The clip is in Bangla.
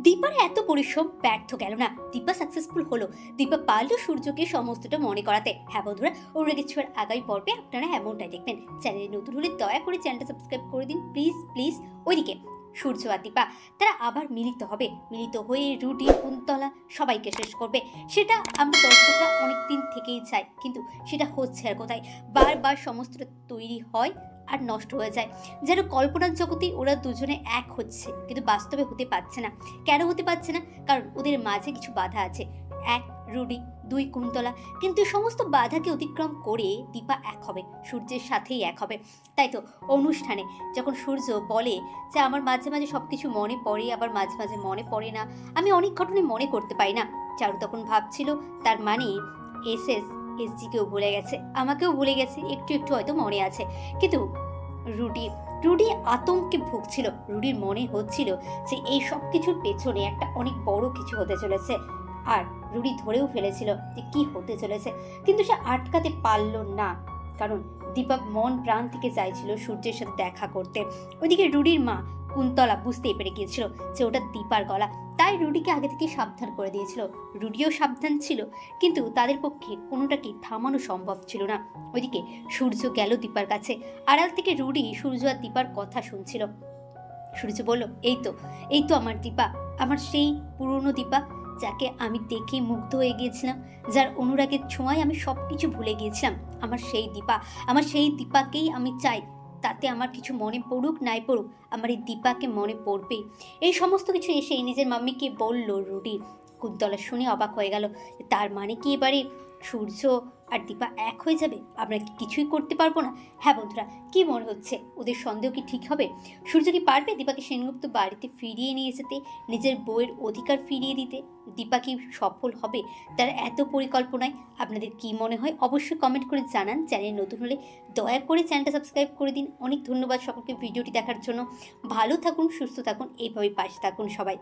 দীপার এত পরিশ্রম ব্যর্থ গেল না। দীপা সাকসেসফুল হলো। দীপা পারলো সূর্যকে সমস্তটা মনে করাতে। হ্যাঁ বন্ধুরা, অরুণা ছোঁয়ার আগামী পর্বে আপনারা এমনটাই দেখবেন। চ্যানেলে নতুন হলে দয়া করে চ্যানেলটা সাবস্ক্রাইব করে দিন প্লিজ প্লিজ। ওইদিকে সূর্য আর দীপা তারা আবার মিলিত হবে। মিলিত হয়ে রুটি কুন্তলা সবাইকে শেষ করবে। সেটা আমরা দর্শকরা অনেকদিন থেকেই চাই, কিন্তু সেটা হচ্ছে আর কোথায়। বারবার সমস্তটা তৈরি হয় আর নষ্ট হয়ে যায়। যেন কল্পনার জগতে ওরা দুজনে এক হচ্ছে, কিন্তু বাস্তবে হতে পারছে না। কেন হতে পারছে না? কারণ ওদের মাঝে কিছু বাধা আছে। এক রুডি, দুই কুন্তলা। কিন্তু সমস্ত বাধাকে অতিক্রম করে দীপা এক হবে, সূর্যের সাথেই এক হবে। তাই তো অনুষ্ঠানে যখন সূর্য বলে যে আমার মাঝে মাঝে সব কিছু মনে পড়ে, আবার মাঝে মাঝে মনে পড়ে না, আমি অনেক ঘটনায় মনে করতে পারি না, চারু তখন ভাবছিল তার মানে এসজিকেও ভুলে গেছে, আমাকেও ভুলে গেছে, একটু একটু হয়তো মনে আছে। কিন্তু রুডি আতঙ্কে ভুগছিল। রুডির মনে হচ্ছিল যে এই সব কিছুর পেছনে একটা অনেক বড় কিছু হতে চলেছে। আর রুডি ধরেও ফেলেছিল যে কি হতে চলেছে, কিন্তু সে আটকাতে পারল না। কারণ দীপা মন প্রাণ থেকে চাইছিল সূর্যের সাথে দেখা করতে। ওইদিকে রুডির মা কুন্তলা বুঝতেই পেরে গিয়েছিল যে ওটা দীপার গলা, তাই রুডিকে আগে থেকে সাবধান করে দিয়েছিল। রুডিও সাবধান ছিল, কিন্তু তাদের পক্ষে কোনোটাকে থামানো সম্ভব ছিল না। ওইদিকে সূর্য গেল দীপার কাছে। আড়াল থেকে রুডি সূর্য আর দীপার কথা শুনছিল। সূর্য বলল, এই তো আমার দীপা, আমার সেই পুরনো দীপা, যাকে আমি দেখে মুগ্ধ হয়ে গিয়েছিলাম, যার অনুরাগের ছোঁয়ায় আমি সব কিছু ভুলে গিয়েছিলাম। আমার সেই দীপাকেই আমি চাই। তাতে আমার কিছু মনে পড়ুক নাই পড়ুক, আমার এই দীপাকে মনে পড়বে। এই সমস্ত কিছু এসে নিজের মাম্মিকে বলল রুডি। কুন্তলা শুনে অবাক হয়ে গেল। তার মানে কি এবারে সূর্য আর দীপা এক হয়ে যাবে? আমরা কি কিছুই করতে পারবো না? হ্যাঁ বন্ধুরা, কি মনে হচ্ছে, ওদের সন্দেহ কি ঠিক হবে? সূর্য কি পারবে দীপাকে সেনগুপ্ত বাড়িতে ফিরিয়ে নিয়ে যেতে, নিজের বউয়ের অধিকার ফিরিয়ে দিতে? দীপা কি সফল হবে তার এত পরিকল্পনায়? আপনাদের কি মনে হয় অবশ্যই কমেন্ট করে জানান। চ্যানেল নতুন হলে দয়া করে চ্যানেলটা সাবস্ক্রাইব করে দিন। অনেক ধন্যবাদ সকলকে ভিডিওটি দেখার জন্য। ভালো থাকুন, সুস্থ থাকুন, এইভাবেই পাশে থাকুন সবাই।